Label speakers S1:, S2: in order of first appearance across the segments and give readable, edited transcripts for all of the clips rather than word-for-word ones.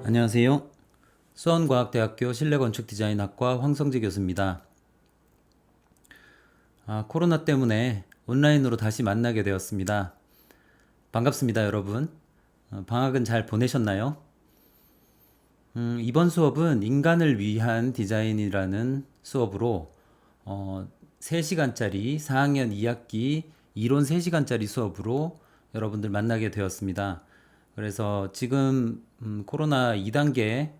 S1: 안녕하세요. 수원과학대학교 실내건축디자인학과 황성재 교수입니다. 코로나 때문에 온라인으로 다시 만나게 되었습니다. 반갑습니다, 여러분. 방학은 잘 보내셨나요? 이번 수업은 인간을 위한 디자인이라는 수업으로 3시간짜리 4학년 2학기 이론 3시간짜리 수업으로 여러분들 만나게 되었습니다. 그래서 지금 코로나 2단계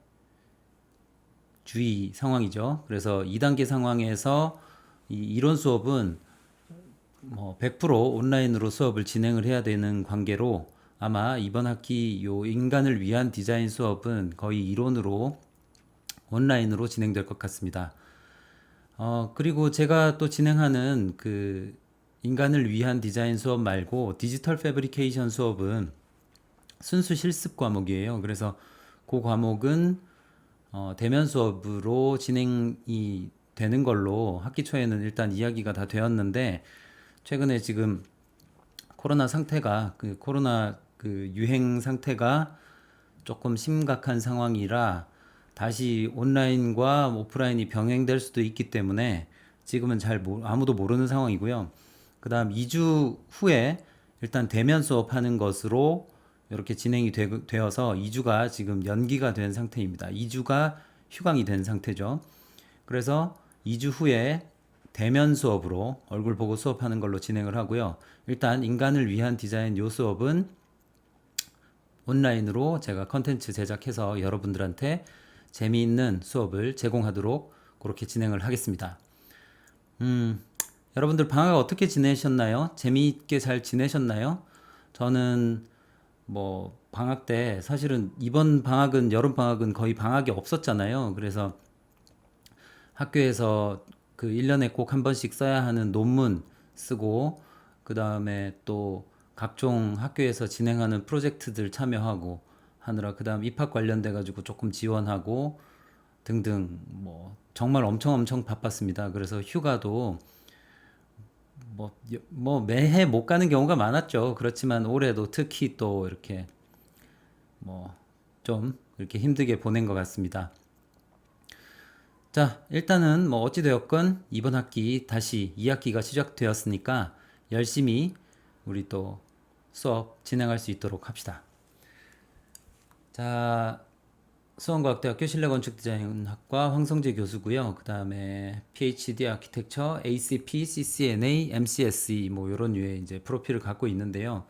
S1: 주의 상황이죠. 그래서 2단계 상황에서 이 이론 수업은 100% 온라인으로 수업을 진행을 해야 되는 관계로 아마 이번 학기 요 인간을 위한 디자인 수업은 거의 이론으로 온라인으로 진행될 것 같습니다. 그리고 제가 또 진행하는 그 인간을 위한 디자인 수업 말고 디지털 패브리케이션 수업은 순수 실습 과목이에요. 그래서 그 과목은 대면 수업으로 진행이 되는 걸로 학기 초에는 일단 이야기가 다 되었는데 최근에 지금 코로나 상태가 코로나 유행 상태가 조금 심각한 상황이라 다시 온라인과 오프라인이 병행될 수도 있기 때문에 지금은 아무도 모르는 상황이고요. 그 다음 2주 후에 일단 대면 수업하는 것으로 이렇게 진행이 되어서 2주가 지금 연기가 된 상태입니다. 2주가 휴강이 된 상태죠. 그래서 2주 후에 대면 수업으로 얼굴 보고 수업하는 걸로 진행을 하고요. 일단 인간을 위한 디자인 요 수업은 온라인으로 제가 컨텐츠 제작해서 여러분들한테 재미있는 수업을 제공하도록 그렇게 진행을 하겠습니다. 여러분들 방학 어떻게 지내셨나요? 재미있게 잘 지내셨나요? 저는 방학 때 사실은 이번 방학은 여름 방학은 거의 방학이 없었잖아요. 그래서 학교에서 그 1년에 꼭 한 번씩 써야 하는 논문 쓰고 그 다음에 또 각종 학교에서 진행하는 프로젝트들 참여하고 하느라 그 다음 입학 관련돼 가지고 조금 지원하고 등등 정말 엄청 바빴습니다. 그래서 휴가도 매해 못 가는 경우가 많았죠. 그렇지만 올해도 특히 또 이렇게 좀 이렇게 힘들게 보낸 것 같습니다. 자, 일단은 어찌되었건 이번 학기 다시 2학기가 시작되었으니까 열심히 우리 또 수업 진행할 수 있도록 합시다. 자, 수원과학대학교 실내건축디자인학과 황성재 교수고요. 그 다음에 PhD 아키텍처, ACP, CCNA, MCSE 이런 류의 이제 프로필을 갖고 있는데요.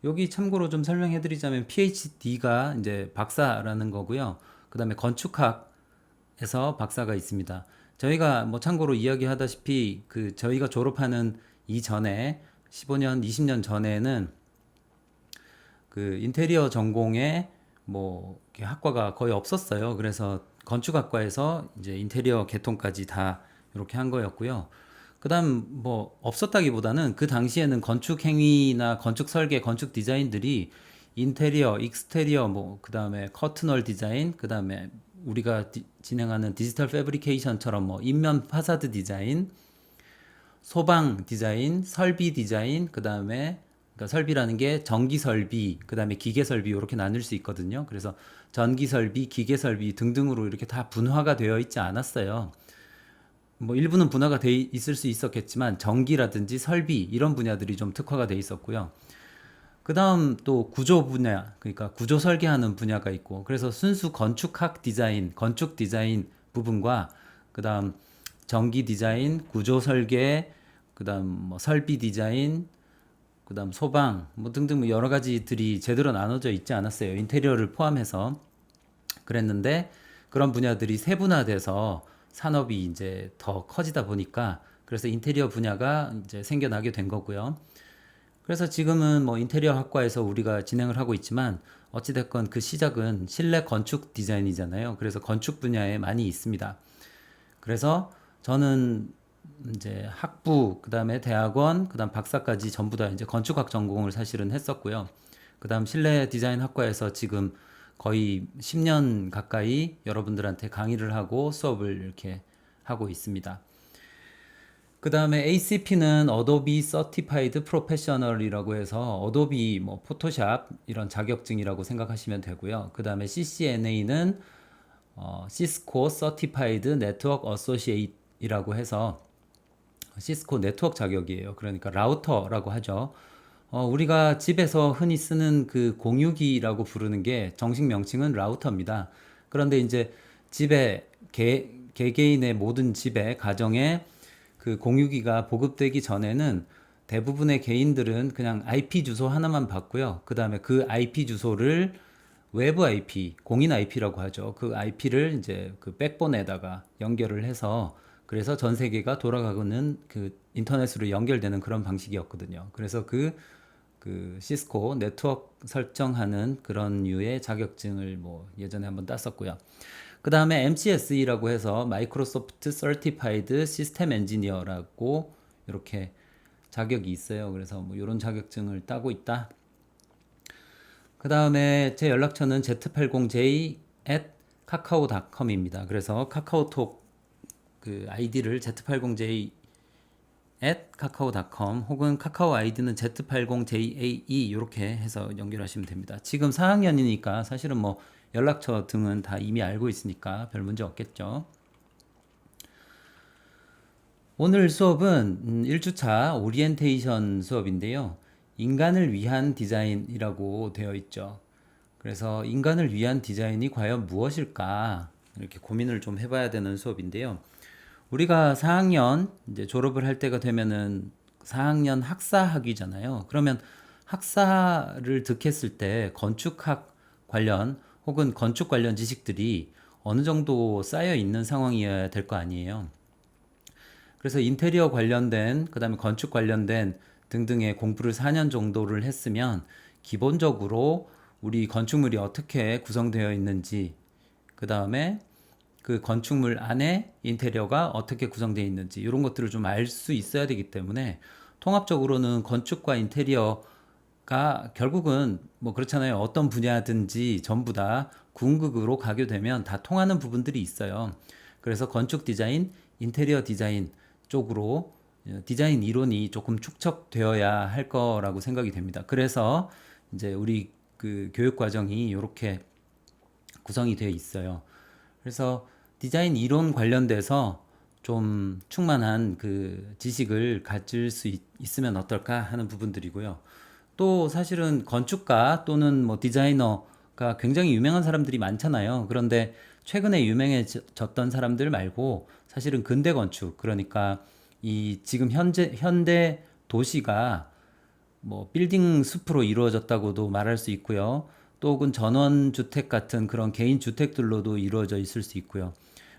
S1: 여기 참고로 좀 설명해드리자면 PhD가 이제 박사라는 거고요. 그 다음에 건축학에서 박사가 있습니다. 저희가 참고로 이야기하다시피 저희가 졸업하는 이전에 15년, 20년 전에는 인테리어 전공에 이렇게 학과가 거의 없었어요. 그래서 건축학과에서 이제 인테리어 개통까지 다 이렇게 한 거였고요. 그다음 없었다기보다는 그 당시에는 건축 행위나 건축 설계, 건축 디자인들이 인테리어, 익스테리어 그다음에 커튼월 디자인, 그다음에 우리가 진행하는 디지털 패브리케이션처럼 인면 파사드 디자인, 소방 디자인, 설비 디자인, 그다음에 그러니까 설비라는 게 전기 설비, 그다음에 기계 설비 이렇게 나눌 수 있거든요. 그래서 전기 설비, 기계 설비 등등으로 이렇게 다 분화가 되어 있지 않았어요. 일부는 분화가 돼 있을 수 있었겠지만 전기라든지 설비 이런 분야들이 좀 특화가 돼 있었고요. 그다음 또 구조 분야, 그러니까 구조 설계하는 분야가 있고, 그래서 순수 건축학 디자인, 건축 디자인 부분과 그다음 전기 디자인, 구조 설계, 그다음 설비 디자인, 그다음 소방 등등 여러 가지들이 제대로 나눠져 있지 않았어요. 인테리어를 포함해서. 그랬는데 그런 분야들이 세분화돼서 산업이 이제 더 커지다 보니까 그래서 인테리어 분야가 이제 생겨나게 된 거고요. 그래서 지금은 인테리어 학과에서 우리가 진행을 하고 있지만 어찌됐건 그 시작은 실내 건축 디자인이잖아요. 그래서 건축 분야에 많이 있습니다. 그래서 저는 이제 학부, 그다음에 대학원, 그다음 박사까지 전부 다 이제 건축학 전공을 사실은 했었고요. 그다음 실내 디자인 학과에서 지금 거의 10년 가까이 여러분들한테 강의를 하고 수업을 이렇게 하고 있습니다. 그 다음에 ACP는 어도비 서티파이드 프로페셔널이라고 해서 어도비 뭐 포토샵 이런 자격증이라고 생각하시면 되고요. 그 다음에 CCNA는 시스코 서티파이드 네트워크 어소시에이트이라고 해서 시스코 네트워크 자격이에요. 그러니까 라우터라고 하죠. 우리가 집에서 흔히 쓰는 그 공유기라고 부르는 게 정식 명칭은 라우터입니다. 그런데 이제 집에 개개인의 모든 집에 가정에 그 공유기가 보급되기 전에는 대부분의 개인들은 그냥 IP 주소 하나만 받고요. 그 다음에 그 IP 주소를 외부 IP, 공인 IP라고 하죠. 그 IP를 이제 그 백본에다가 연결을 해서 그래서 전 세계가 돌아가는 그 인터넷으로 연결되는 그런 방식이었거든요. 그래서 그 시스코 네트워크 설정하는 그런 류의 자격증을 뭐 예전에 한번 땄었고요. 그 다음에 MCSE라고 해서 마이크로소프트 서티파이드 시스템 엔지니어라고 이렇게 자격이 있어요. 그래서 뭐 이런 자격증을 따고 있다. 그 다음에 제 연락처는 z80j at 카카오.com입니다. 그래서 카카오톡 그 아이디를 z80j at 카카오.com 혹은 카카오 아이디는 z80jae 이렇게 해서 연결하시면 됩니다. 지금 4학년이니까 사실은 뭐 연락처 등은 다 이미 알고 있으니까 별 문제 없겠죠. 오늘 수업은 1주차 오리엔테이션 수업인데요. 인간을 위한 디자인이라고 되어 있죠. 그래서 인간을 위한 디자인이 과연 무엇일까? 이렇게 고민을 좀 해봐야 되는 수업인데요. 우리가 4학년 이제 졸업을 할 때가 되면은 4학년 학사학위잖아요. 그러면 학사를 득했을 때 건축학 관련 혹은 건축 관련 지식들이 어느 정도 쌓여 있는 상황이어야 될 거 아니에요. 그래서 인테리어 관련된, 그다음에 건축 관련된 등등의 공부를 4년 정도를 했으면 기본적으로 우리 건축물이 어떻게 구성되어 있는지, 그다음에 그 건축물 안에 인테리어가 어떻게 구성되어 있는지 이런 것들을 좀 알 수 있어야 되기 때문에 통합적으로는 건축과 인테리어가 결국은 뭐 그렇잖아요. 어떤 분야든지 전부 다 궁극으로 가게 되면 다 통하는 부분들이 있어요. 그래서 건축 디자인, 인테리어 디자인 쪽으로 디자인 이론이 조금 축적되어야 할 거라고 생각이 됩니다. 그래서 이제 우리 그 교육 과정이 이렇게 구성이 되어 있어요. 그래서 디자인 이론 관련돼서 좀 충만한 그 지식을 가질 수 있으면 어떨까 하는 부분들이고요. 또 사실은 건축가 또는 뭐 디자이너가 굉장히 유명한 사람들이 많잖아요. 그런데 최근에 유명해졌던 사람들 말고 사실은 근대 건축, 그러니까 이 지금 현대 도시가 뭐 빌딩 숲으로 이루어졌다고도 말할 수 있고요. 또 혹은 전원주택 같은 그런 개인 주택들로도 이루어져 있을 수 있고요.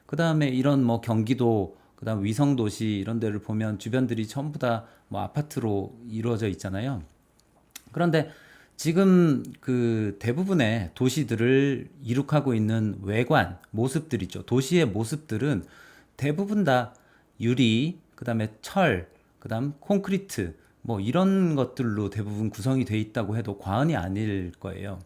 S1: 그 다음에 이런 뭐 경기도, 그 다음 위성도시 이런 데를 보면 주변들이 전부 다 뭐 아파트로 이루어져 있잖아요. 그런데 지금 그 대부분의 도시들을 이룩하고 있는 외관, 모습들이죠. 도시의 모습들은 대부분 다 유리, 그 다음에 철, 그 다음 콘크리트, 뭐 이런 것들로 대부분 구성이 돼 있다고 해도 과언이 아닐 거예요.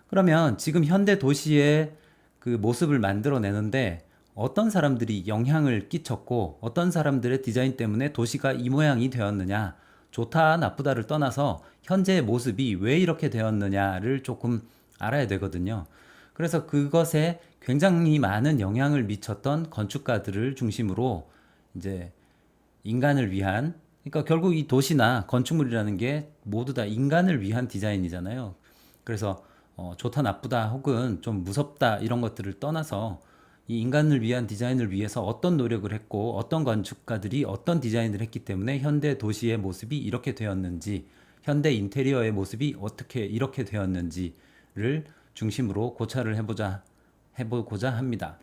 S1: 그러면 지금 현대 도시의 그 모습을 만들어내는데 어떤 사람들이 영향을 끼쳤고 어떤 사람들의 디자인 때문에 도시가 이 모양이 되었느냐, 좋다 나쁘다를 떠나서 현재의 모습이 왜 이렇게 되었느냐를 조금 알아야 되거든요. 그래서 그것에 굉장히 많은 영향을 미쳤던 건축가들을 중심으로 이제 인간을 위한, 그러니까 결국 이 도시나 건축물이라는 게 모두 다 인간을 위한 디자인이잖아요. 그래서 좋다 나쁘다 혹은 좀 무섭다 이런 것들을 떠나서 이 인간을 위한 디자인을 위해서 어떤 노력을 했고 어떤 건축가들이 어떤 디자인을 했기 때문에 현대 도시의 모습이 이렇게 되었는지, 현대 인테리어의 모습이 어떻게 이렇게 되었는지를 중심으로 고찰을 해보고자 합니다.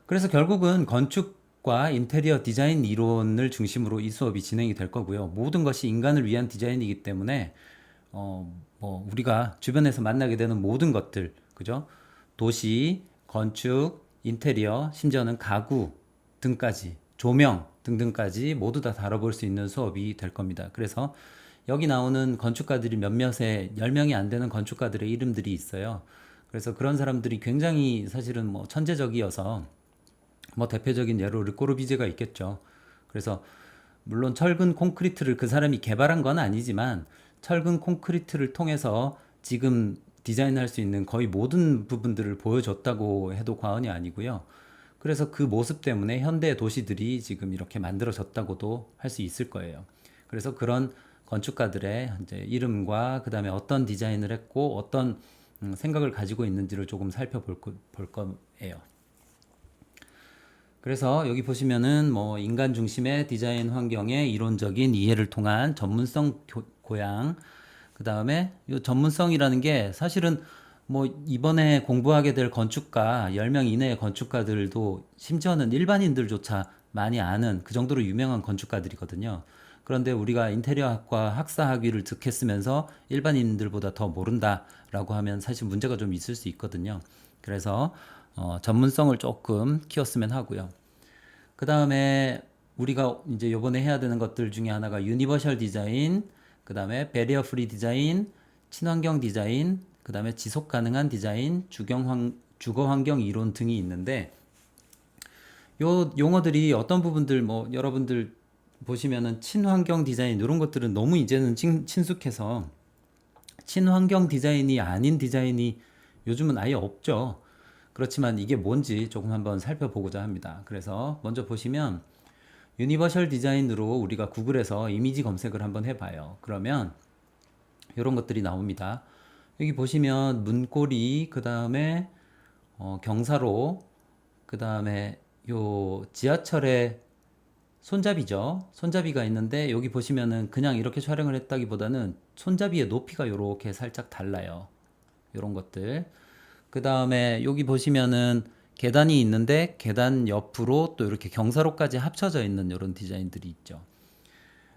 S1: 그래서 결국은 건축과 인테리어 디자인 이론을 중심으로 이 수업이 진행이 될 거고요. 모든 것이 인간을 위한 디자인이기 때문에 뭐 우리가 주변에서 만나게 되는 모든 것들, 그죠? 도시, 건축, 인테리어, 심지어는 가구 등까지, 조명 등등까지 모두 다 다뤄볼 수 있는 수업이 될 겁니다. 그래서 여기 나오는 건축가들이 몇몇의 10명이 안 되는 건축가들의 이름들이 있어요. 그래서 그런 사람들이 굉장히 사실은 뭐 천재적이어서 뭐 대표적인 예로 르꼬르비제가 있겠죠. 그래서 물론 철근 콘크리트를 그 사람이 개발한 건 아니지만 철근 콘크리트를 통해서 지금 디자인할 수 있는 거의 모든 부분들을 보여줬다고 해도 과언이 아니고요. 그래서 그 모습 때문에 현대 도시들이 지금 이렇게 만들어졌다고도 할 수 있을 거예요. 그래서 그런 건축가들의 이제 이름과 그다음에 어떤 디자인을 했고 어떤 생각을 가지고 있는지를 조금 볼 거예요. 그래서 여기 보시면은 뭐 인간 중심의 디자인 환경의 이론적인 이해를 통한 전문성 고양, 그 다음에 이 전문성이라는 게 사실은 뭐 이번에 공부하게 될 건축가 10명 이내의 건축가들도 심지어는 일반인들조차 많이 아는 그 정도로 유명한 건축가들이거든요. 그런데 우리가 인테리어 학과 학사 학위를 득했으면서 일반인들보다 더 모른다라고 하면 사실 문제가 좀 있을 수 있거든요. 그래서 전문성을 조금 키웠으면 하고요. 그 다음에 우리가 이제 요번에 해야 되는 것들 중에 하나가 유니버셜 디자인, 그 다음에 배리어 프리 디자인, 친환경 디자인, 그 다음에 지속 가능한 디자인, 주거 환경 이론 등이 있는데 요 용어들이 어떤 부분들 뭐 여러분들 보시면은 친환경 디자인 이런 것들은 너무 이제는 친숙해서 친환경 디자인이 아닌 디자인이 요즘은 아예 없죠. 그렇지만 이게 뭔지 조금 한번 살펴보고자 합니다. 그래서 먼저 보시면 유니버셜 디자인으로 우리가 구글에서 이미지 검색을 한번 해봐요. 그러면 이런 것들이 나옵니다. 여기 보시면 문고리, 그 다음에 경사로, 그 다음에 요 지하철에 손잡이죠. 손잡이가 있는데 여기 보시면은 그냥 이렇게 촬영을 했다기보다는 손잡이의 높이가 이렇게 살짝 달라요. 이런 것들. 그 다음에 여기 보시면은 계단이 있는데 계단 옆으로 또 이렇게 경사로까지 합쳐져 있는 이런 디자인들이 있죠.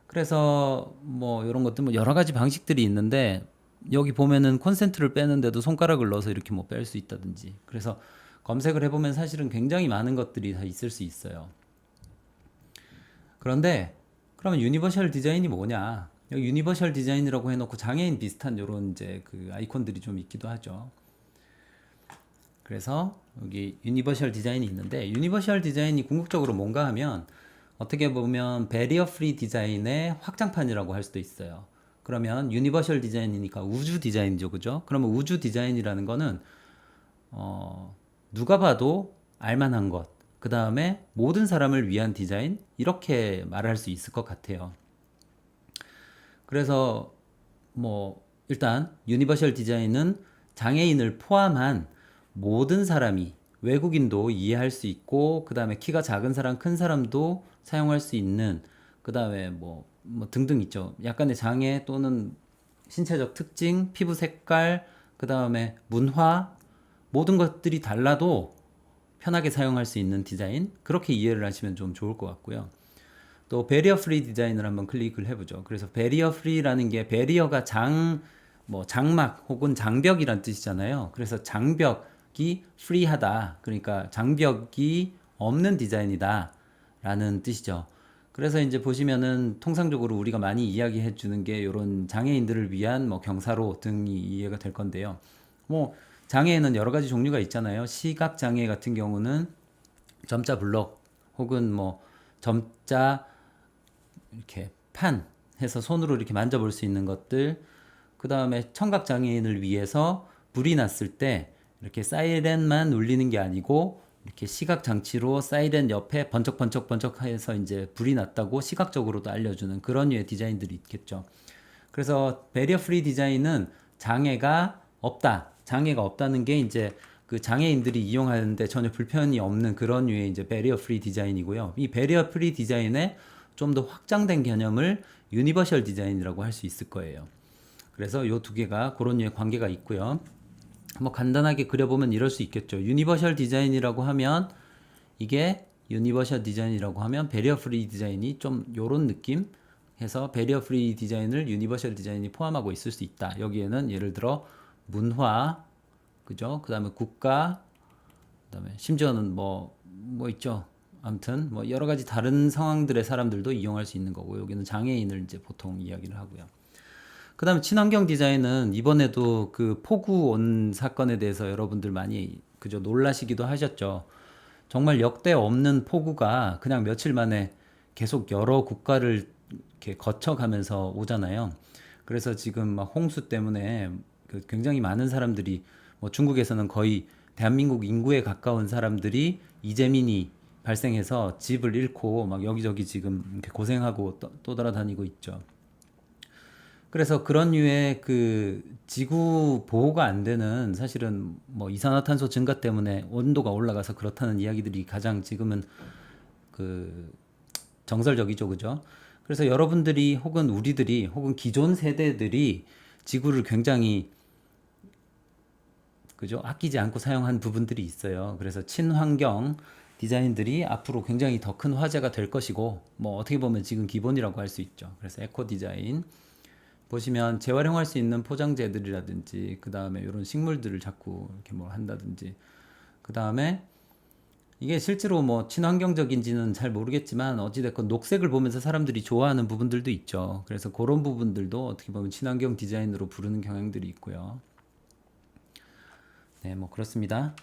S1: 그래서 뭐 이런 것들 뭐 여러 가지 방식들이 있는데 여기 보면은 콘센트를 빼는데도 손가락을 넣어서 이렇게 뭐 뺄 수 있다든지. 그래서 검색을 해보면 사실은 굉장히 많은 것들이 다 있을 수 있어요. 그런데 그러면 유니버셜 디자인이 뭐냐? 여기 유니버셜 디자인이라고 해놓고 장애인 비슷한 이런 이제 그 아이콘들이 좀 있기도 하죠. 그래서 여기 유니버셜 디자인이 있는데 유니버셜 디자인이 궁극적으로 뭔가 하면 어떻게 보면 배리어 프리 디자인의 확장판이라고 할 수도 있어요. 그러면 유니버셜 디자인이니까 우주 디자인이죠, 그죠? 그러면 우주 디자인이라는 거는 누가 봐도 알만한 것, 그 다음에 모든 사람을 위한 디자인 이렇게 말할 수 있을 것 같아요. 그래서 뭐 일단 유니버셜 디자인은 장애인을 포함한 모든 사람이 외국인도 이해할 수 있고 그 다음에 키가 작은 사람 큰 사람도 사용할 수 있는 그 다음에 뭐 등등 있죠. 약간의 장애 또는 신체적 특징, 피부 색깔, 그 다음에 문화 모든 것들이 달라도 편하게 사용할 수 있는 디자인 그렇게 이해를 하시면 좀 좋을 것 같고요. 또 베리어 프리 디자인을 한번 클릭을 해보죠. 그래서 베리어 프리라는 게 베리어가 뭐 장막 혹은 장벽이란 뜻이잖아요. 그래서 장벽이 프리하다. 그러니까 장벽이 없는 디자인이다. 라는 뜻이죠. 그래서 이제 보시면은 통상적으로 우리가 많이 이야기해 주는 게 이런 장애인들을 위한 뭐 경사로 등이 이해가 될 건데요. 뭐 장애에는 여러 가지 종류가 있잖아요. 시각 장애 같은 경우는 점자 블럭 혹은 뭐 점자 이렇게 판 해서 손으로 이렇게 만져볼 수 있는 것들. 그 다음에 청각 장애인을 위해서 불이 났을 때 이렇게 사이렌만 울리는 게 아니고 이렇게 시각 장치로 사이렌 옆에 번쩍번쩍 해서 이제 불이 났다고 시각적으로도 알려주는 그런 류의 디자인들이 있겠죠. 그래서 베리어 프리 디자인은 장애가 없다. 장애가 없다는 게 이제 그 장애인들이 이용하는데 전혀 불편이 없는 그런 류의 이제 베리어 프리 디자인이고요. 이 베리어 프리 디자인의 좀 더 확장된 개념을 유니버셜 디자인이라고 할 수 있을 거예요. 그래서 요 두 개가 그런 류의 관계가 있고요. 뭐 간단하게 그려보면 이럴 수 있겠죠. 유니버셜 디자인이라고 하면 이게 유니버셜 디자인이라고 하면 배리어 프리 디자인이 좀 요런 느낌 해서 배리어 프리 디자인을 유니버셜 디자인이 포함하고 있을 수 있다. 여기에는 예를 들어 문화, 그죠? 그 다음에 국가, 그 다음에 심지어는 뭐 있죠. 아무튼 뭐 여러 가지 다른 상황들의 사람들도 이용할 수 있는 거고 여기는 장애인을 이제 보통 이야기를 하고요. 그 다음에 친환경 디자인은 이번에도 그 폭우 온 사건에 대해서 여러분들 많이 그저 놀라시기도 하셨죠. 정말 역대 없는 폭우가 그냥 며칠 만에 계속 여러 국가를 이렇게 거쳐가면서 오잖아요. 그래서 지금 막 홍수 때문에 그 굉장히 많은 사람들이 뭐 중국에서는 거의 대한민국 인구에 가까운 사람들이 이재민이 발생해서 집을 잃고 막 여기저기 지금 이렇게 고생하고 떠돌아다니고 있죠. 그래서 그런 류의 그 지구 보호가 안 되는 사실은 뭐 이산화탄소 증가 때문에 온도가 올라가서 그렇다는 이야기들이 가장 지금은 그 정설적이죠, 그죠? 그래서 여러분들이 혹은 우리들이 혹은 기존 세대들이 지구를 굉장히 그죠? 아끼지 않고 사용한 부분들이 있어요. 그래서 친환경 디자인들이 앞으로 굉장히 더 큰 화제가 될 것이고 뭐 어떻게 보면 지금 기본이라고 할 수 있죠. 그래서 에코 디자인 보시면 재활용할 수 있는 포장재들이라든지 그 다음에 이런 식물들을 자꾸 이렇게 뭐 한다든지 그 다음에 이게 실제로 뭐 친환경적인지는 잘 모르겠지만 어찌됐건 녹색을 보면서 사람들이 좋아하는 부분들도 있죠. 그래서 그런 부분들도 어떻게 보면 친환경 디자인으로 부르는 경향들이 있고요. 네, 뭐 그렇습니다.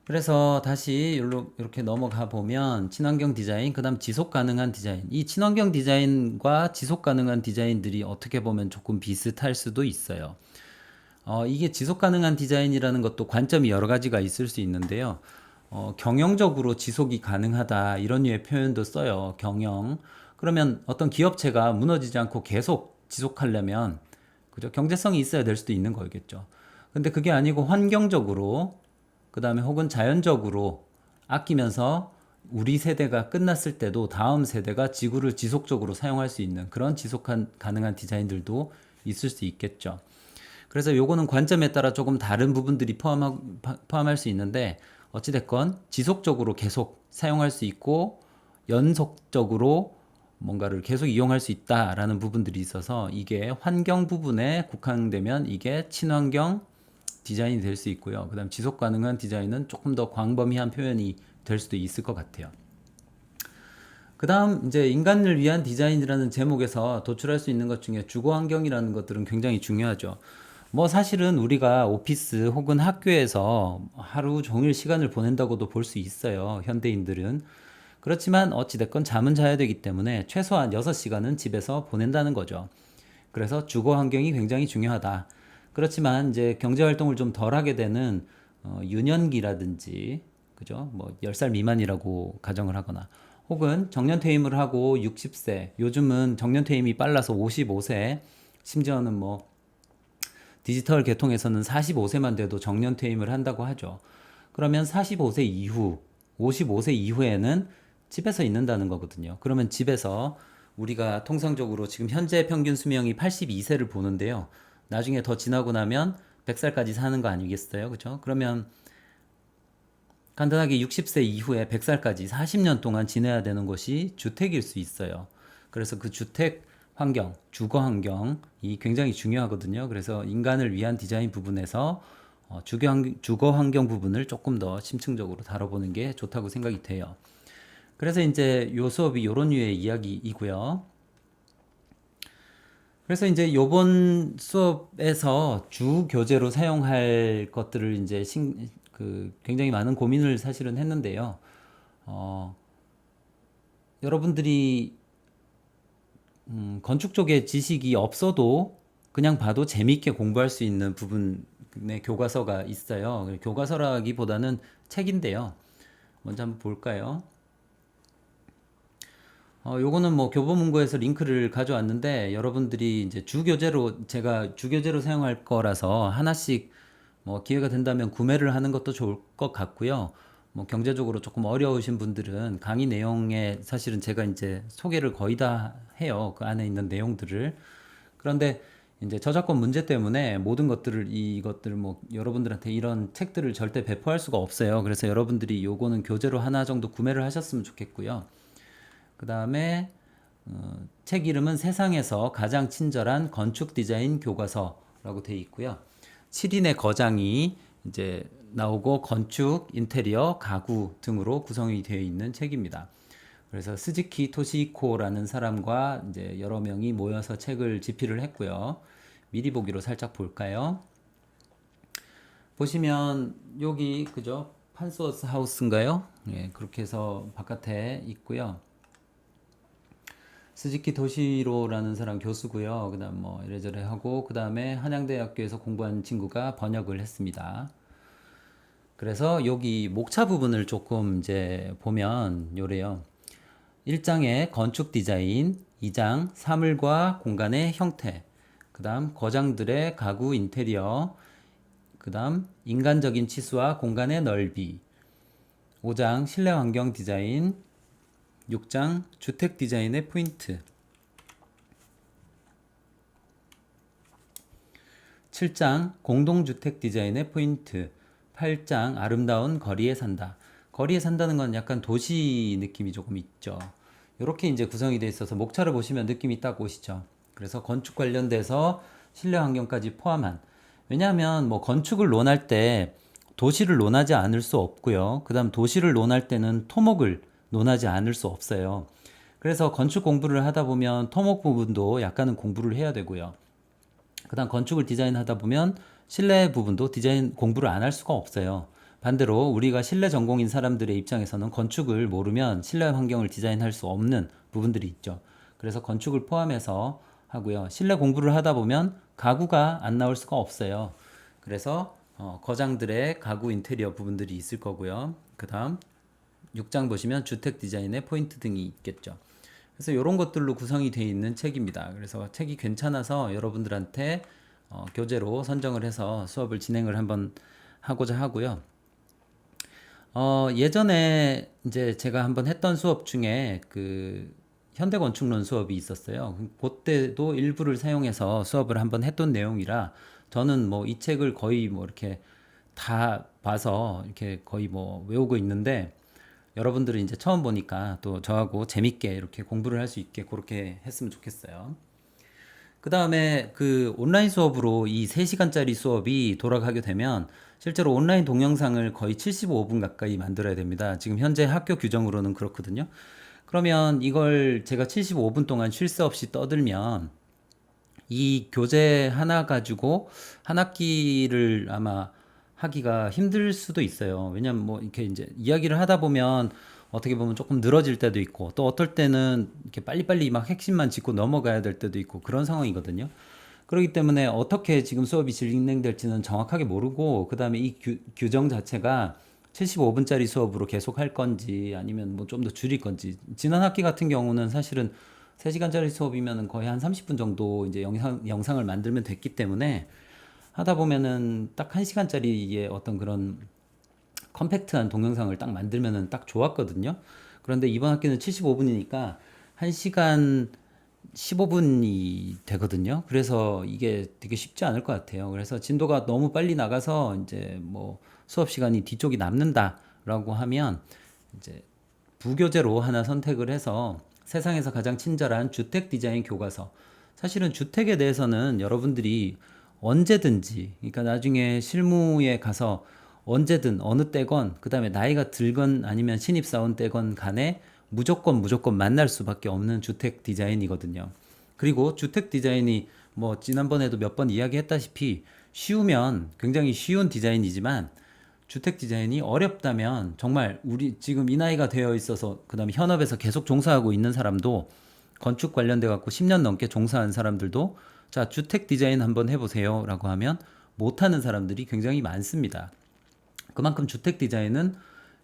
S1: 그래서 다시 이렇게 넘어가 보면 친환경 디자인, 그다음 지속 가능한 디자인. 이 친환경 디자인과 지속 가능한 디자인들이 어떻게 보면 조금 비슷할 수도 있어요. 이게 지속 가능한 디자인이라는 것도 관점이 여러 가지가 있을 수 있는데요. 경영적으로 지속이 가능하다 이런 류의 표현도 써요. 경영. 그러면 어떤 기업체가 무너지지 않고 계속 지속하려면 그죠? 경제성이 있어야 될 수도 있는 거겠죠. 근데 그게 아니고 환경적으로 그다음에 혹은 자연적으로 아끼면서 우리 세대가 끝났을 때도 다음 세대가 지구를 지속적으로 사용할 수 있는 그런 가능한 디자인들도 있을 수 있겠죠. 그래서 요거는 관점에 따라 조금 다른 부분들이 포함할 수 있는데 어찌됐건 지속적으로 계속 사용할 수 있고 연속적으로 뭔가를 계속 이용할 수 있다라는 부분들이 있어서 이게 환경 부분에 국한되면 이게 친환경 디자인이 될 수 있고요. 그다음 지속 가능한 디자인은 조금 더 광범위한 표현이 될 수도 있을 것 같아요. 그다음 이제 인간을 위한 디자인이라는 제목에서 도출할 수 있는 것 중에 주거 환경이라는 것들은 굉장히 중요하죠. 뭐 사실은 우리가 오피스 혹은 학교에서 하루 종일 시간을 보낸다고도 볼 수 있어요. 현대인들은. 그렇지만 어찌됐건 잠은 자야 되기 때문에 최소한 6시간은 집에서 보낸다는 거죠. 그래서 주거 환경이 굉장히 중요하다. 그렇지만 이제 경제 활동을 좀 덜 하게 되는 유년기라든지 그죠? 뭐 10살 미만이라고 가정을 하거나 혹은 정년 퇴임을 하고 60세, 요즘은 정년 퇴임이 빨라서 55세, 심지어는 뭐 디지털 계통에서는 45세만 돼도 정년 퇴임을 한다고 하죠. 그러면 45세 이후, 55세 이후에는 집에서 있는다는 거거든요. 그러면 집에서 우리가 통상적으로 지금 현재 평균 수명이 82세를 보는데요. 나중에 더 지나고 나면 100살까지 사는 거 아니겠어요? 그죠? 그러면 간단하게 60세 이후에 100살까지 40년 동안 지내야 되는 것이 주택일 수 있어요. 그래서 그 주택 환경, 주거 환경이 굉장히 중요하거든요. 그래서 인간을 위한 디자인 부분에서 주거 환경 부분을 조금 더 심층적으로 다뤄보는 게 좋다고 생각이 돼요. 그래서 이제 요 수업이 요런 류의 이야기이고요. 그래서 이제 요번 수업에서 주 교재로 사용할 것들을 이제 굉장히 많은 고민을 사실은 했는데요. 어, 여러분들이 건축 쪽에 지식이 없어도 그냥 봐도 재밌게 공부할 수 있는 부분의 교과서가 있어요. 교과서라기보다는 책인데요. 먼저 한번 볼까요? 요거는 뭐 교보문고에서 링크를 가져왔는데 여러분들이 이제 제가 주교재로 사용할 거라서 하나씩 뭐 기회가 된다면 구매를 하는 것도 좋을 것 같고요. 뭐 경제적으로 조금 어려우신 분들은 강의 내용에 사실은 제가 이제 소개를 거의 다 해요. 그 안에 있는 내용들을. 그런데 이제 저작권 문제 때문에 모든 것들을 이것들 뭐 여러분들한테 이런 책들을 절대 배포할 수가 없어요. 그래서 여러분들이 요거는 교재로 하나 정도 구매를 하셨으면 좋겠고요. 그 다음에 책 이름은 세상에서 가장 친절한 건축 디자인 교과서라고 되어 있고요. 7인의 거장이 이제 나오고 건축, 인테리어, 가구 등으로 구성이 되어 있는 책입니다. 그래서 스즈키 토시코라는 사람과 이제 여러 명이 모여서 책을 집필을 했고요. 미리 보기로 살짝 볼까요? 보시면 여기 그죠? 판소스 하우스인가요? 예, 그렇게 해서 바깥에 있고요. 스즈키 도시로라는 사람 교수고요. 그다음 뭐 이래저래 하고 그다음에 한양대학교에서 공부한 친구가 번역을 했습니다. 그래서 여기 목차 부분을 조금 이제 보면 요래요. 1장에 건축 디자인, 2장 사물과 공간의 형태, 그다음 거장들의 가구 인테리어, 그다음 인간적인 치수와 공간의 넓이, 5장 실내 환경 디자인, 6장 주택 디자인의 포인트, 7장 공동주택 디자인의 포인트, 8장 아름다운 거리에 산다. 거리에 산다는 건 약간 도시 느낌이 조금 있죠. 이렇게 이제 구성이 되어 있어서 목차를 보시면 느낌이 딱 오시죠. 그래서 건축 관련돼서 실내 환경까지 포함한. 왜냐하면 뭐 건축을 논할 때 도시를 논하지 않을 수 없고요. 그다음 도시를 논할 때는 토목을 논하지 않을 수 없어요. 그래서 건축 공부를 하다 보면 토목 부분도 약간은 공부를 해야 되고요. 그다음 건축을 디자인하다 보면 실내 부분도 디자인 공부를 안 할 수가 없어요. 반대로 우리가 실내 전공인 사람들의 입장에서는 건축을 모르면 실내 환경을 디자인할 수 없는 부분들이 있죠. 그래서 건축을 포함해서 하고요. 실내 공부를 하다 보면 가구가 안 나올 수가 없어요. 그래서 거장들의 가구 인테리어 부분들이 있을 거고요. 그다음 6장 보시면 주택 디자인의 포인트 등이 있겠죠. 그래서 이런 것들로 구성이 되어 있는 책입니다. 그래서 책이 괜찮아서 여러분들한테 교재로 선정을 해서 수업을 진행을 한번 하고자 하고요. 예전에 이제 제가 한번 했던 수업 중에 그 현대건축론 수업이 있었어요. 그때도 일부를 사용해서 수업을 한번 했던 내용이라 저는 뭐 이 책을 거의 뭐 이렇게 다 봐서 이렇게 거의 뭐 외우고 있는데 여러분들이 이제 처음 보니까 또 저하고 재밌게 이렇게 공부를 할 수 있게 그렇게 했으면 좋겠어요. 그 다음에 그 온라인 수업으로 이 3시간짜리 수업이 돌아가게 되면 실제로 온라인 동영상을 거의 75분 가까이 만들어야 됩니다. 지금 현재 학교 규정으로는 그렇거든요. 그러면 이걸 제가 75분 동안 쉴 새 없이 떠들면 이 교재 하나 가지고 한 학기를 아마 하기가 힘들 수도 있어요. 왜냐면 뭐 이렇게 이제 이야기를 하다 보면 어떻게 보면 조금 늘어질 때도 있고 또 어떨 때는 이렇게 빨리빨리 막 핵심만 짚고 넘어가야 될 때도 있고 그런 상황이거든요. 그렇기 때문에 어떻게 지금 수업이 진행될지는 정확하게 모르고 그다음에 이 규정 자체가 75분짜리 수업으로 계속 할 건지 아니면 뭐 좀 더 줄일 건지 지난 학기 같은 경우는 사실은 3시간짜리 수업이면 거의 한 30분 정도 이제 영상을 만들면 됐기 때문에 하다 보면은 딱 1시간짜리의 어떤 그런 컴팩트한 동영상을 딱 만들면은 딱 좋았거든요. 그런데 이번 학기는 75분이니까 1시간 15분이 되거든요. 그래서 이게 되게 쉽지 않을 것 같아요. 그래서 진도가 너무 빨리 나가서 이제 뭐 수업 시간이 뒤쪽이 남는다라고 하면 이제 부교재로 하나 선택을 해서 세상에서 가장 친절한 주택 디자인 교과서. 사실은 주택에 대해서는 여러분들이 언제든지, 그러니까 나중에 실무에 가서 언제든 어느 때건, 그 다음에 나이가 들건 아니면 신입사원 때건 간에 무조건 만날 수밖에 없는 주택 디자인이거든요. 그리고 주택 디자인이 뭐 지난번에도 몇 번 이야기했다시피 쉬우면 굉장히 쉬운 디자인이지만 주택 디자인이 어렵다면 정말 우리 지금 이 나이가 되어 있어서 그다음에 현업에서 계속 종사하고 있는 사람도 건축 관련돼 갖고 10년 넘게 종사한 사람들도 자, 주택 디자인 한번 해보세요라고 하면 못하는 사람들이 굉장히 많습니다. 그만큼 주택 디자인은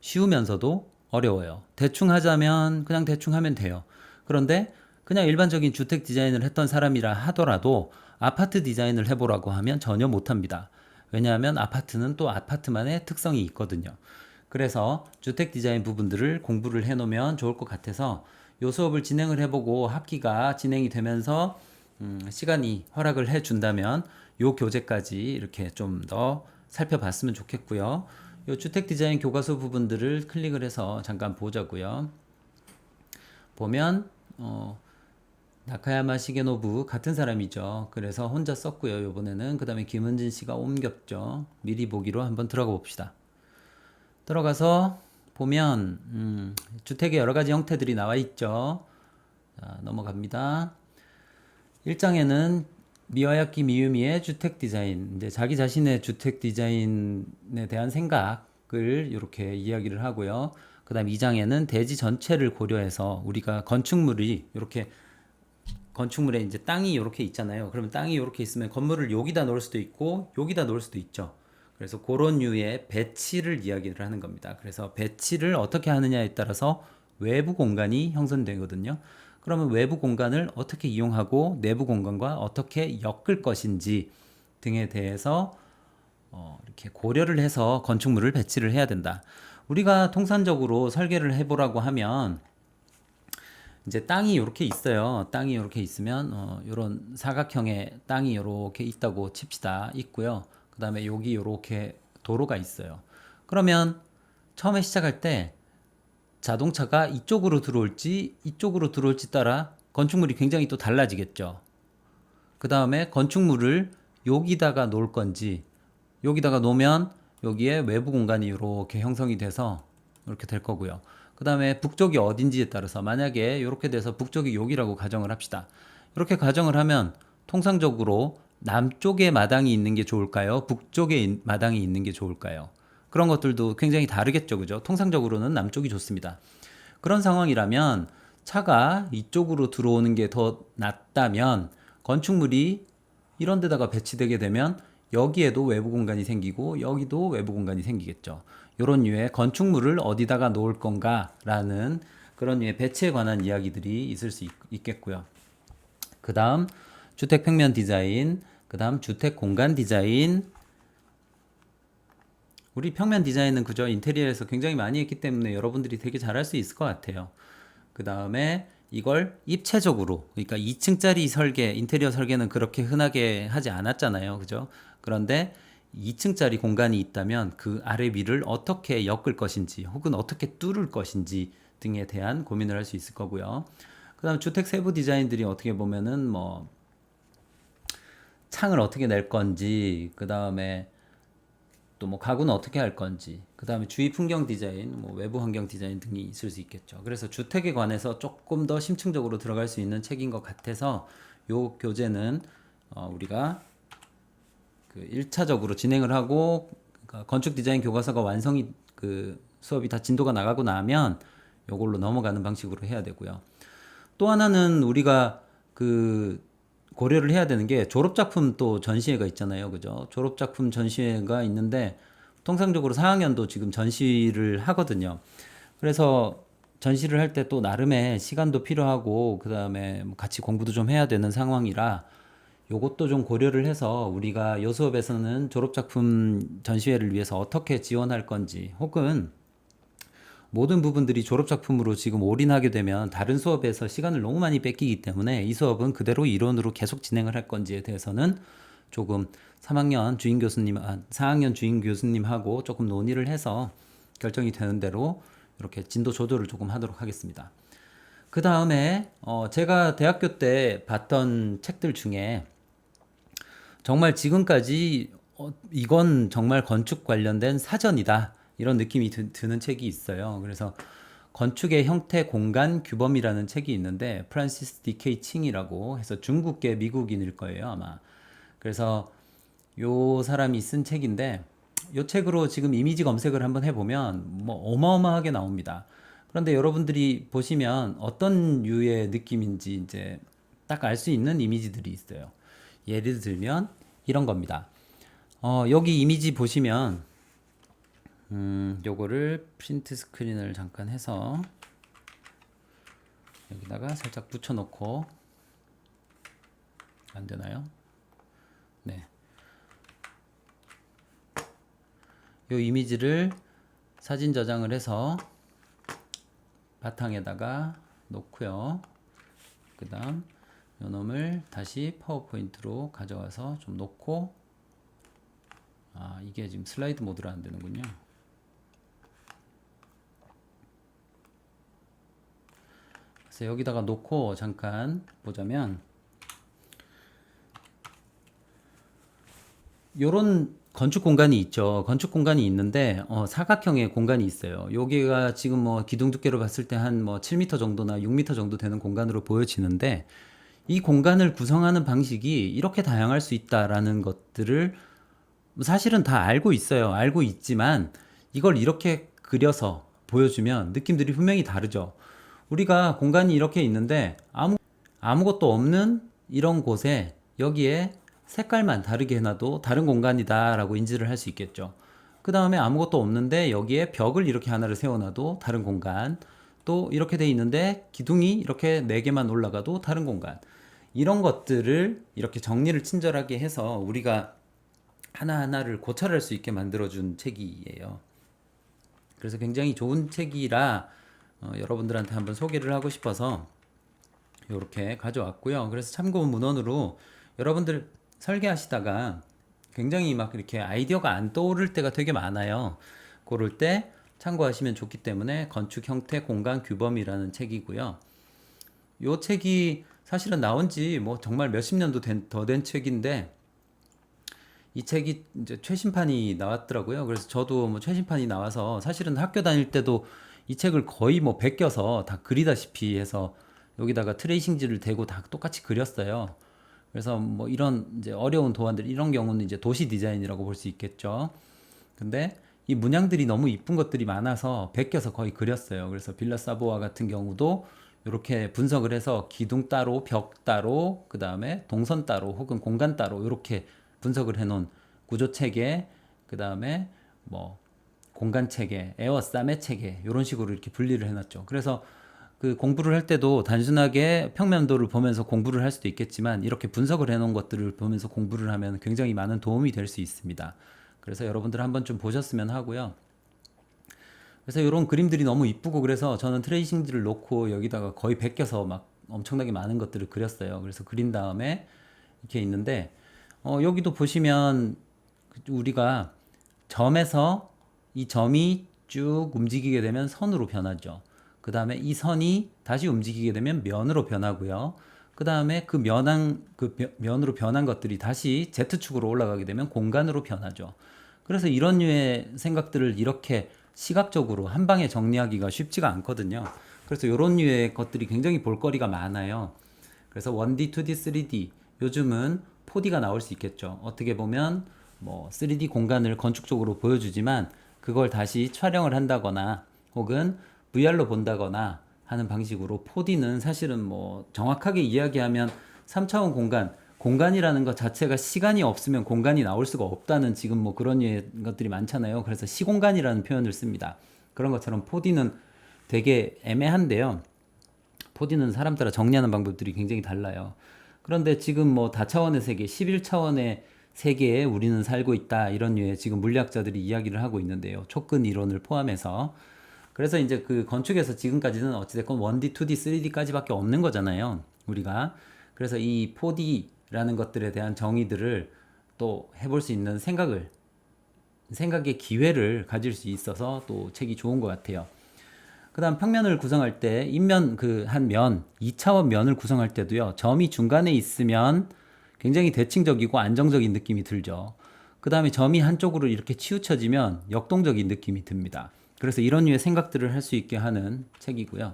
S1: 쉬우면서도 어려워요. 대충 하자면 그냥 대충 하면 돼요. 그런데 그냥 일반적인 주택 디자인을 했던 사람이라 하더라도 아파트 디자인을 해보라고 하면 전혀 못합니다. 왜냐하면 아파트는 또 아파트만의 특성이 있거든요. 그래서 주택 디자인 부분들을 공부를 해놓으면 좋을 것 같아서 요 수업을 진행을 해보고 학기가 진행이 되면서 시간이 허락을 해준다면 요 교재까지 이렇게 좀 더 살펴봤으면 좋겠고요. 요 주택 디자인 교과서 부분들을 클릭을 해서 잠깐 보자고요. 보면 나카야마 시게노부 같은 사람이죠. 그래서 혼자 썼고요. 요번에는 그 다음에 김은진 씨가 옮겼죠. 미리 보기로 한번 들어가 봅시다. 들어가서 보면 주택의 여러 가지 형태들이 나와 있죠. 자, 넘어갑니다. 1장에는 미와야키 미유미의 주택 디자인, 이제 자기 자신의 주택 디자인에 대한 생각을 이렇게 이야기를 하고요. 그 다음 2장에는 대지 전체를 고려해서 우리가 건축물이 이렇게 건축물에 이제 땅이 이렇게 있잖아요. 그러면 땅이 이렇게 있으면 건물을 여기다 놓을 수도 있고 여기다 놓을 수도 있죠. 그래서 그런 류의 배치를 이야기를 하는 겁니다. 그래서 배치를 어떻게 하느냐에 따라서 외부 공간이 형성되거든요. 그러면 외부 공간을 어떻게 이용하고 내부 공간과 어떻게 엮을 것인지 등에 대해서 이렇게 고려를 해서 건축물을 배치를 해야 된다. 우리가 통상적으로 설계를 해보라고 하면 이제 땅이 이렇게 있어요. 땅이 이렇게 있으면 이런 사각형의 땅이 이렇게 있다고 칩시다. 있고요. 그 다음에 여기 이렇게 도로가 있어요. 그러면 처음에 시작할 때 자동차가 이쪽으로 들어올지 이쪽으로 들어올지 따라 건축물이 굉장히 또 달라지겠죠. 그 다음에 건축물을 여기다가 놓을 건지 여기다가 놓으면 여기에 외부 공간이 이렇게 형성이 돼서 이렇게 될 거고요. 그 다음에 북쪽이 어딘지에 따라서 만약에 이렇게 돼서 북쪽이 여기라고 가정을 합시다. 이렇게 가정을 하면 통상적으로 남쪽에 마당이 있는 게 좋을까요? 북쪽에 마당이 있는 게 좋을까요? 그런 것들도 굉장히 다르겠죠. 그죠? 통상적으로는 남쪽이 좋습니다. 그런 상황이라면 차가 이쪽으로 들어오는 게 더 낫다면 건축물이 이런 데다가 배치되게 되면 여기에도 외부 공간이 생기고 여기도 외부 공간이 생기겠죠. 이런 류의 건축물을 어디다가 놓을 건가라는 그런 류의 배치에 관한 이야기들이 있을 수 있겠고요. 그 다음 주택 평면 디자인, 그 다음 주택 공간 디자인. 우리 평면 디자인은 그저 인테리어에서 굉장히 많이 했기 때문에 여러분들이 되게 잘할 수 있을 것 같아요. 그 다음에 이걸 입체적으로, 그러니까 2층짜리 설계, 인테리어 설계는 그렇게 흔하게 하지 않았잖아요. 그죠? 그런데 2층짜리 공간이 있다면 그 아래 위를 어떻게 엮을 것인지 혹은 어떻게 뚫을 것인지 등에 대한 고민을 할 수 있을 거고요. 그 다음 주택 세부 디자인들이 어떻게 보면은 뭐 창을 어떻게 낼 건지, 그 다음에 또 뭐 가구는 어떻게 할 건지, 그 다음에 주위 풍경 디자인, 뭐 외부 환경 디자인 등이 있을 수 있겠죠. 그래서 주택에 관해서 조금 더 심층적으로 들어갈 수 있는 책인 것 같아서 요 교재는 우리가 그 1차적으로 진행을 하고, 그러니까 건축 디자인 교과서가 완성이 그 수업이 다 진도가 나가고 나면 요걸로 넘어가는 방식으로 해야 되고요. 또 하나는 우리가 그 고려를 해야 되는 게 졸업작품 또 전시회가 있잖아요. 그죠? 졸업작품 전시회가 있는데 통상적으로 4학년도 지금 전시를 하거든요. 그래서 전시를 할 때 또 나름의 시간도 필요하고 그다음에 같이 공부도 좀 해야 되는 상황이라 요것도 좀 고려를 해서 우리가 요 수업에서는 졸업작품 전시회를 위해서 어떻게 지원할 건지 혹은 모든 부분들이 졸업작품으로 지금 올인하게 되면 다른 수업에서 시간을 너무 많이 뺏기기 때문에 이 수업은 그대로 이론으로 계속 진행을 할 건지에 대해서는 조금 3학년 주임 교수님, 4학년 주임 교수님하고 조금 논의를 해서 결정이 되는 대로 이렇게 진도 조절을 조금 하도록 하겠습니다. 그 다음에 제가 대학교 때 봤던 책들 중에 정말 지금까지 이건 정말 건축 관련된 사전이다 이런 느낌이 드는 책이 있어요. 그래서 건축의 형태 공간 규범이라는 책이 있는데 프란시스 디케이 칭이라고 해서 중국계 미국인일 거예요 아마. 그래서 요 사람이 쓴 책인데 요 책으로 지금 이미지 검색을 한번 해보면 뭐 어마어마하게 나옵니다. 그런데 여러분들이 보시면 어떤 류의 느낌인지 이제 딱 알 수 있는 이미지들이 있어요. 예를 들면 이런 겁니다. 여기 이미지 보시면 요거를 프린트 스크린을 잠깐 해서 여기다가 살짝 붙여놓고 안 되나요? 네. 요 이미지를 사진 저장을 해서 바탕에다가 놓고요. 그 다음 요 놈을 다시 파워포인트로 가져와서 좀 놓고, 이게 지금 슬라이드 모드로 안 되는군요. 그래서 여기다가 놓고 잠깐 보자면 요런 건축 공간이 있죠. 건축 공간이 있는데 사각형의 공간이 있어요. 여기가 지금 뭐 기둥 두께로 봤을 때 한 뭐 7m 정도나 6m 정도 되는 공간으로 보여지는데 이 공간을 구성하는 방식이 이렇게 다양할 수 있다라는 것들을 사실은 다 알고 있어요. 알고 있지만 이걸 이렇게 그려서 보여주면 느낌들이 분명히 다르죠. 우리가 공간이 이렇게 있는데 아무것도 없는 이런 곳에 여기에 색깔만 다르게 해놔도 다른 공간이다라고 인지를 할 수 있겠죠. 그 다음에 아무것도 없는데 여기에 벽을 이렇게 하나를 세워놔도 다른 공간, 또 이렇게 돼 있는데 기둥이 이렇게 4개만 올라가도 다른 공간, 이런 것들을 이렇게 정리를 친절하게 해서 우리가 하나하나를 고찰할 수 있게 만들어준 책이에요. 그래서 굉장히 좋은 책이라 여러분들한테 한번 소개를 하고 싶어서 이렇게 가져왔고요. 그래서 참고 문헌으로 여러분들 설계하시다가 굉장히 막 이렇게 아이디어가 안 떠오를 때가 되게 많아요. 그럴 때 참고하시면 좋기 때문에 건축 형태 공간 규범이라는 책이고요. 이 책이 사실은 나온 지 뭐 정말 몇십 년도 더 된 책인데 이 책이 이제 최신판이 나왔더라고요. 그래서 저도 뭐 최신판이 나와서 사실은 학교 다닐 때도 이 책을 거의 뭐 베껴서 다 그리다시피 해서 여기다가 트레이싱지를 대고 다 똑같이 그렸어요. 그래서 뭐 이런 이제 어려운 도안들, 이런 경우는 이제 도시 디자인이라고 볼 수 있겠죠. 근데 이 문양들이 너무 이쁜 것들이 많아서 베껴서 거의 그렸어요. 그래서 빌라 사보아 같은 경우도 이렇게 분석을 해서 기둥 따로, 벽 따로, 그 다음에 동선 따로, 혹은 공간 따로 이렇게 분석을 해놓은 구조 체계, 그 다음에 뭐 공간 체계, 에어싸매 체계 이런 식으로 이렇게 분리를 해놨죠. 그래서 그 공부를 할 때도 단순하게 평면도를 보면서 공부를 할 수도 있겠지만 이렇게 분석을 해놓은 것들을 보면서 공부를 하면 굉장히 많은 도움이 될 수 있습니다. 그래서 여러분들 한번 좀 보셨으면 하고요. 그래서 이런 그림들이 너무 이쁘고 그래서 저는 트레이싱지를 놓고 여기다가 거의 베껴서 막 엄청나게 많은 것들을 그렸어요. 그래서 그린 다음에 이렇게 있는데 여기도 보시면 우리가 점에서 이 점이 쭉 움직이게 되면 선으로 변하죠. 그 다음에 이 선이 다시 움직이게 되면 면으로 변하고요. 그 다음에 면으로 변한 것들이 다시 Z축으로 올라가게 되면 공간으로 변하죠. 그래서 이런 류의 생각들을 이렇게 시각적으로 한 방에 정리하기가 쉽지가 않거든요. 그래서 이런 류의 것들이 굉장히 볼거리가 많아요. 그래서 1D, 2D, 3D, 요즘은 4D가 나올 수 있겠죠. 어떻게 보면 뭐 3D 공간을 건축적으로 보여주지만 그걸 다시 촬영을 한다거나 혹은 VR로 본다거나 하는 방식으로 4D는 사실은 뭐 정확하게 이야기하면 3차원 공간이라는 것 자체가 시간이 없으면 공간이 나올 수가 없다는 지금 뭐 그런 것들이 많잖아요. 그래서 시공간이라는 표현을 씁니다. 그런 것처럼 4D는 되게 애매한데요. 4D는 사람 따라 정리하는 방법들이 굉장히 달라요. 그런데 지금 뭐 다차원의 세계, 11차원의 세계에 우리는 살고 있다, 이런 류의 지금 물리학자들이 이야기를 하고 있는데요. 촉근 이론을 포함해서. 그래서 이제 그 건축에서 지금까지는 어찌됐건 1D, 2D, 3D까지밖에 없는 거잖아요. 우리가. 그래서 이 4D라는 것들에 대한 정의들을 또 해볼 수 있는 생각의 기회를 가질 수 있어서 또 책이 좋은 것 같아요. 그 다음 평면을 구성할 때 인면 한 면, 2차원 면을 구성할 때도요. 점이 중간에 있으면 굉장히 대칭적이고 안정적인 느낌이 들죠. 그 다음에 점이 한쪽으로 이렇게 치우쳐지면 역동적인 느낌이 듭니다. 그래서 이런 류의 생각들을 할 수 있게 하는 책이고요.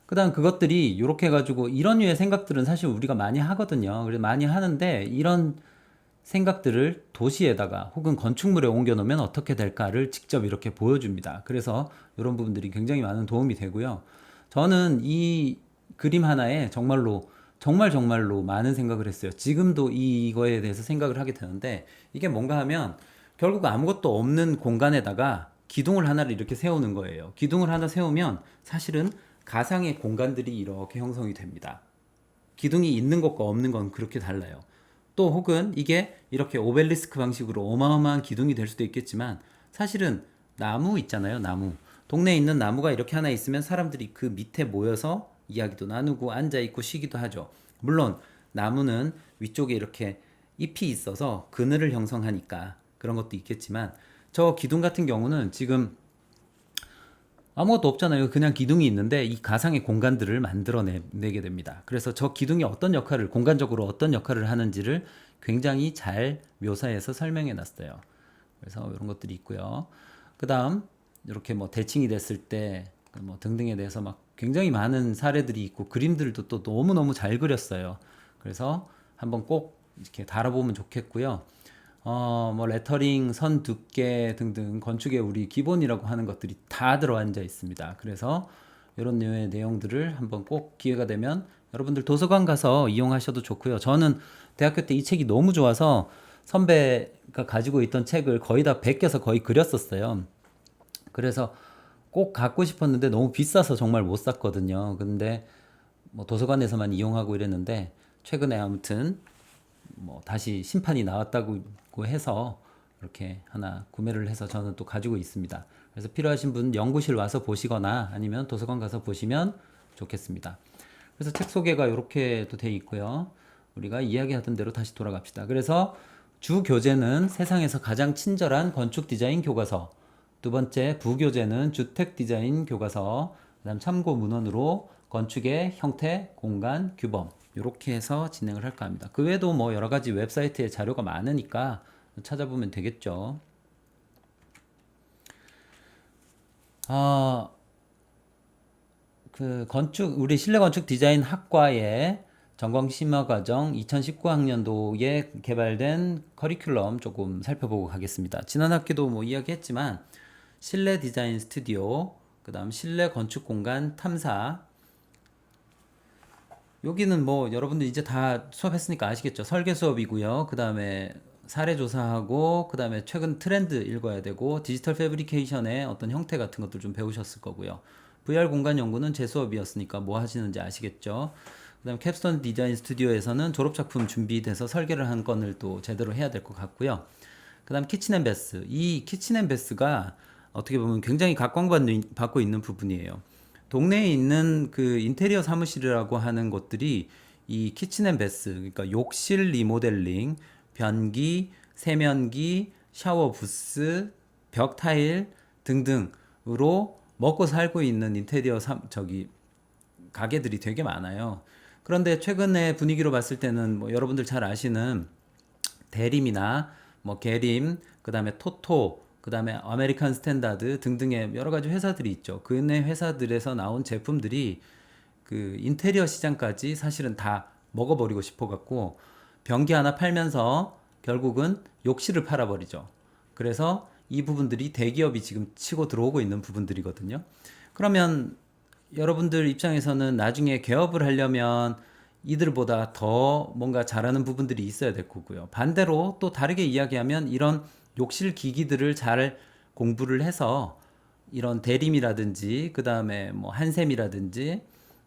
S1: 그 다음 그것들이 이렇게 해가지고 이런 류의 생각들은 사실 우리가 많이 하거든요. 그래서 많이 하는데 이런 생각들을 도시에다가 혹은 건축물에 옮겨 놓으면 어떻게 될까를 직접 이렇게 보여줍니다. 그래서 이런 부분들이 굉장히 많은 도움이 되고요. 저는 이 그림 하나에 정말로 많은 생각을 했어요. 지금도 이거에 대해서 생각을 하게 되는데 이게 뭔가 하면 결국 아무것도 없는 공간에다가 기둥을 하나를 이렇게 세우는 거예요. 기둥을 하나 세우면 사실은 가상의 공간들이 이렇게 형성이 됩니다. 기둥이 있는 것과 없는 건 그렇게 달라요. 또 혹은 이게 이렇게 오벨리스크 방식으로 어마어마한 기둥이 될 수도 있겠지만 사실은 나무 있잖아요. 나무. 동네에 있는 나무가 이렇게 하나 있으면 사람들이 그 밑에 모여서 이야기도 나누고 앉아있고 쉬기도 하죠. 물론 나무는 위쪽에 이렇게 잎이 있어서 그늘을 형성하니까 그런 것도 있겠지만 저 기둥 같은 경우는 지금 아무것도 없잖아요. 그냥 기둥이 있는데 이 가상의 공간들을 만들어내게 됩니다. 그래서 저 기둥이 공간적으로 어떤 역할을 하는지를 굉장히 잘 묘사해서 설명해 놨어요. 그래서 이런 것들이 있고요. 그 다음, 이렇게 뭐 대칭이 됐을 때, 뭐 등등에 대해서 막 굉장히 많은 사례들이 있고, 그림들도 또 너무너무 잘 그렸어요. 그래서 한번 꼭 이렇게 달아보면 좋겠고요. 뭐 레터링, 선 두께 등등 건축의 우리 기본이라고 하는 것들이 다 들어앉아 있습니다. 그래서 이런 류의 내용들을 한번 꼭 기회가 되면 여러분들 도서관 가서 이용하셔도 좋고요. 저는 대학교 때 이 책이 너무 좋아서 선배가 가지고 있던 책을 거의 다 베껴서 거의 그렸었어요. 그래서 꼭 갖고 싶었는데 너무 비싸서 정말 못 샀거든요. 근데 뭐 도서관에서만 이용하고 이랬는데 최근에 아무튼 뭐 다시 심판이 나왔다고 해서 이렇게 하나 구매를 해서 저는 또 가지고 있습니다. 그래서 필요하신 분 연구실 와서 보시거나 아니면 도서관 가서 보시면 좋겠습니다. 그래서 책 소개가 이렇게 또 돼 있고요. 우리가 이야기하던 대로 다시 돌아갑시다. 그래서 주 교재는 세상에서 가장 친절한 건축 디자인 교과서. 두 번째 부교재는 주택 디자인 교과서. 그다음 참고 문헌으로 건축의 형태, 공간, 규범. 이렇게 해서 진행을 할까 합니다. 그 외에도 뭐 여러 가지 웹사이트에 자료가 많으니까 찾아보면 되겠죠. 아, 우리 실내 건축 디자인 학과의 전공 심화 과정 2019학년도에 개발된 커리큘럼 조금 살펴보고 가겠습니다. 지난 학기도 뭐 이야기했지만 실내 디자인 스튜디오, 그다음 실내 건축 공간 탐사. 여기는 뭐 여러분들 이제 다 수업했으니까 아시겠죠? 설계 수업이고요. 그다음에 사례 조사하고 그다음에 최근 트렌드 읽어야 되고 디지털 패브리케이션의 어떤 형태 같은 것들 좀 배우셨을 거고요. VR 공간 연구는 제 수업이었으니까 뭐 하시는지 아시겠죠? 그다음 캡스톤 디자인 스튜디오에서는 졸업 작품 준비돼서 설계를 한 건을 또 제대로 해야 될 것 같고요. 그다음 키친앤베스. 이 키친앤베스가 어떻게 보면 굉장히 각광받고 있는 부분이에요. 동네에 있는 그 인테리어 사무실이라고 하는 곳들이 이 키친앤베스, 그러니까 욕실 리모델링, 변기, 세면기, 샤워 부스, 벽 타일 등등으로 먹고 살고 있는 인테리어 가게들이 되게 많아요. 그런데 최근에 분위기로 봤을 때는 뭐 여러분들 잘 아시는 대림이나 뭐 계림, 그다음에 토토, 그다음에 아메리칸 스탠다드 등등의 여러 가지 회사들이 있죠. 그네 회사들에서 나온 제품들이 그 인테리어 시장까지 사실은 다 먹어버리고 싶어 갖고 변기 하나 팔면서 결국은 욕실을 팔아버리죠. 그래서 이 부분들이 대기업이 지금 치고 들어오고 있는 부분들이거든요. 그러면 여러분들 입장에서는 나중에 개업을 하려면 이들보다 더 뭔가 잘하는 부분들이 있어야 될 거고요. 반대로 또 다르게 이야기하면 이런 욕실 기기들을 잘 공부를 해서 이런 대림이라든지 그 다음에 뭐 한샘이라든지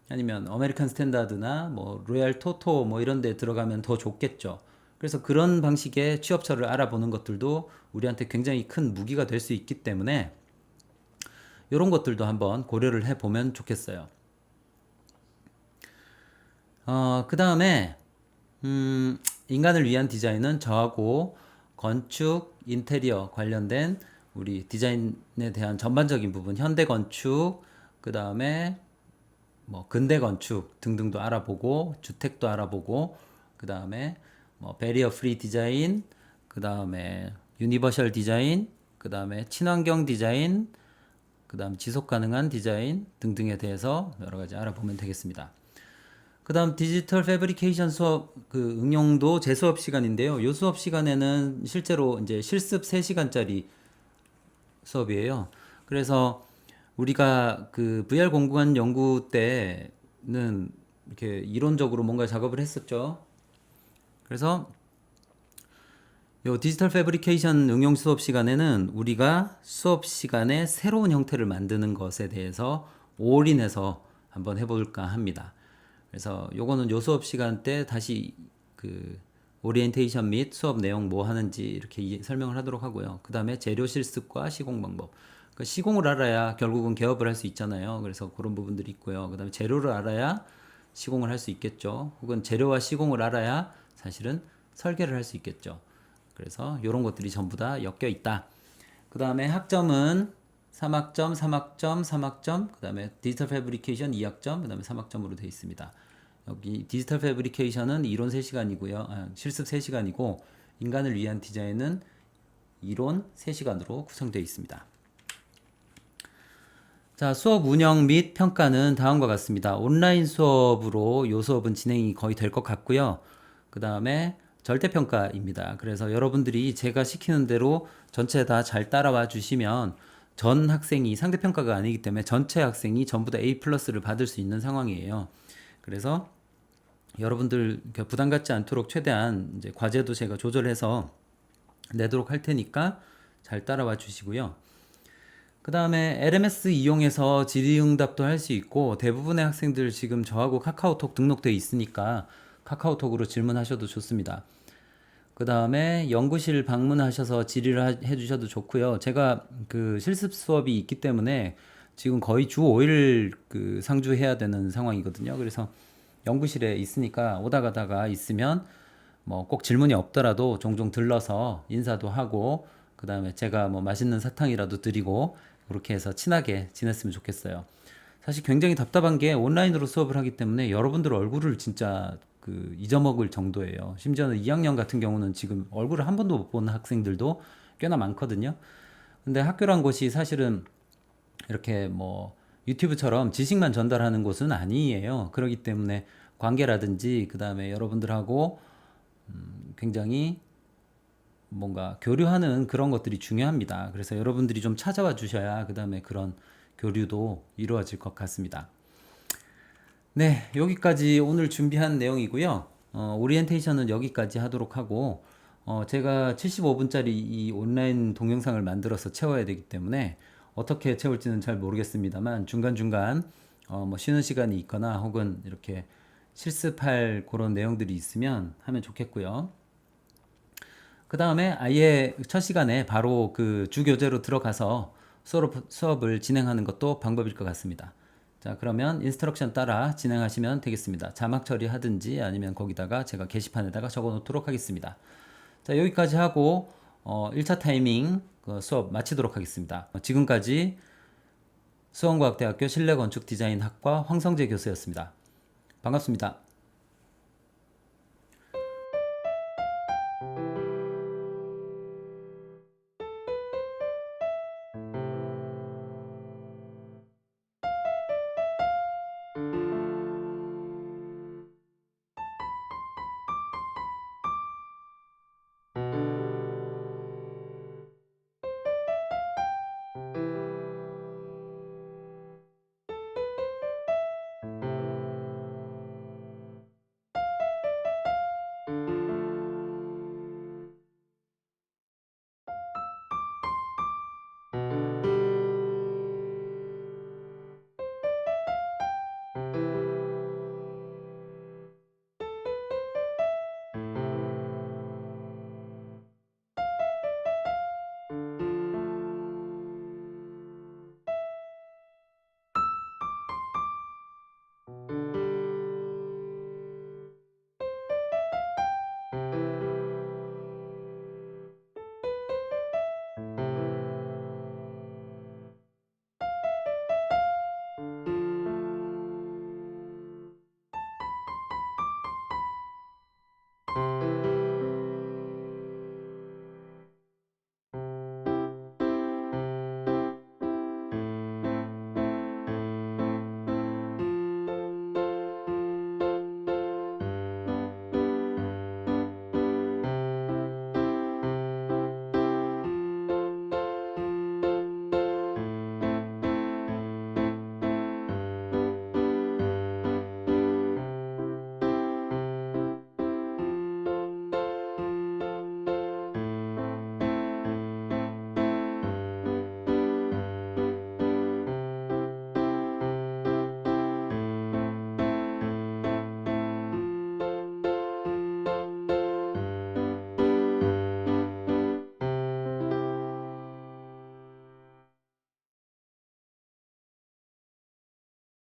S1: 아니면 아메리칸 스탠다드나 뭐 로얄 토토 뭐 이런 데 들어가면 더 좋겠죠. 그래서 그런 방식의 취업처를 알아보는 것들도 우리한테 굉장히 큰 무기가 될 수 있기 때문에 이런 것들도 한번 고려를 해보면 좋겠어요. 그 다음에 인간을 위한 디자인은 저하고 건축, 인테리어 관련된 우리 디자인에 대한 전반적인 부분, 현대 건축, 그 다음에 뭐 근대 건축 등등도 알아보고 주택도 알아보고 그 다음에 뭐 베리어 프리 디자인, 그 다음에 유니버셜 디자인, 그 다음에 친환경 디자인, 그 다음 지속 가능한 디자인 등등에 대해서 여러 가지 알아보면 되겠습니다. 그 다음 디지털 패브리케이션 수업 그 응용도 제 수업 시간인데요. 이 수업 시간에는 실제로 이제 실습 3시간짜리 수업이에요. 그래서 우리가 그 VR 공간 연구 때는 이렇게 이론적으로 뭔가 작업을 했었죠. 그래서 요 디지털 패브리케이션 응용 수업 시간에는 우리가 수업 시간에 새로운 형태를 만드는 것에 대해서 올인해서 한번 해볼까 합니다. 그래서 요거는 요 수업 시간 때 다시 그 오리엔테이션 및 수업 내용 뭐 하는지 이렇게 설명을 하도록 하고요. 그 다음에 재료 실습과 시공 방법. 그 시공을 알아야 결국은 개업을 할 수 있잖아요. 그래서 그런 부분들이 있고요. 그 다음에 재료를 알아야 시공을 할 수 있겠죠. 혹은 재료와 시공을 알아야 사실은 설계를 할 수 있겠죠. 그래서 이런 것들이 전부 다 엮여 있다. 그 다음에 학점은 3학점, 3학점, 3학점, 그 다음에 디지털 패브리케이션 2학점, 그 다음에 3학점으로 되어 있습니다. 여기 디지털 패브리케이션은 이론 3시간이고요. 실습 3시간이고 인간을 위한 디자인은 이론 3시간으로 구성되어 있습니다. 자, 수업 운영 및 평가는 다음과 같습니다. 온라인 수업으로 이 수업은 진행이 거의 될 것 같고요. 그 다음에 절대평가입니다. 그래서 여러분들이 제가 시키는 대로 전체 다 잘 따라와 주시면 전 학생이 상대평가가 아니기 때문에 전체 학생이 전부 다 A 플러스를 받을 수 있는 상황이에요. 그래서 여러분들 부담 갖지 않도록 최대한 이제 과제도 제가 조절해서 내도록 할 테니까 잘 따라와 주시고요. 그 다음에 LMS 이용해서 질의응답도 할 수 있고, 대부분의 학생들 지금 저하고 카카오톡 등록돼 있으니까 카카오톡으로 질문하셔도 좋습니다. 그 다음에 연구실 방문하셔서 질의를 해주셔도 좋고요. 제가 그 실습 수업이 있기 때문에 지금 거의 주 5일 그 상주해야 되는 상황이거든요. 그래서 연구실에 있으니까 오다 가다가 있으면 뭐 꼭 질문이 없더라도 종종 들러서 인사도 하고, 그 다음에 제가 뭐 맛있는 사탕이라도 드리고 그렇게 해서 친하게 지냈으면 좋겠어요. 사실 굉장히 답답한 게 온라인으로 수업을 하기 때문에 여러분들 얼굴을 진짜 그 잊어먹을 정도예요. 심지어는 2학년 같은 경우는 지금 얼굴을 한 번도 못 본 학생들도 꽤나 많거든요. 근데 학교란 곳이 사실은 이렇게 뭐 유튜브처럼 지식만 전달하는 곳은 아니에요. 그렇기 때문에 관계라든지 그 다음에 여러분들하고 굉장히 뭔가 교류하는 그런 것들이 중요합니다. 그래서 여러분들이 좀 찾아와 주셔야 그 다음에 그런 교류도 이루어질 것 같습니다. 네, 여기까지 오늘 준비한 내용이고요. 오리엔테이션은 여기까지 하도록 하고, 제가 75분짜리 이 온라인 동영상을 만들어서 채워야 되기 때문에 어떻게 채울지는 잘 모르겠습니다만 중간중간 뭐 쉬는 시간이 있거나 혹은 이렇게 실습할 그런 내용들이 있으면 하면 좋겠고요. 그 다음에 아예 첫 시간에 바로 그 주교재로 들어가서 수업을 진행하는 것도 방법일 것 같습니다. 자, 그러면 인스트럭션 따라 진행하시면 되겠습니다. 자막 처리하든지 아니면 거기다가 제가 게시판에다가 적어 놓도록 하겠습니다. 자, 여기까지 하고 1차 타이밍 그 수업 마치도록 하겠습니다. 지금까지 수원과학대학교 실내건축디자인학과 황성재 교수였습니다. 반갑습니다.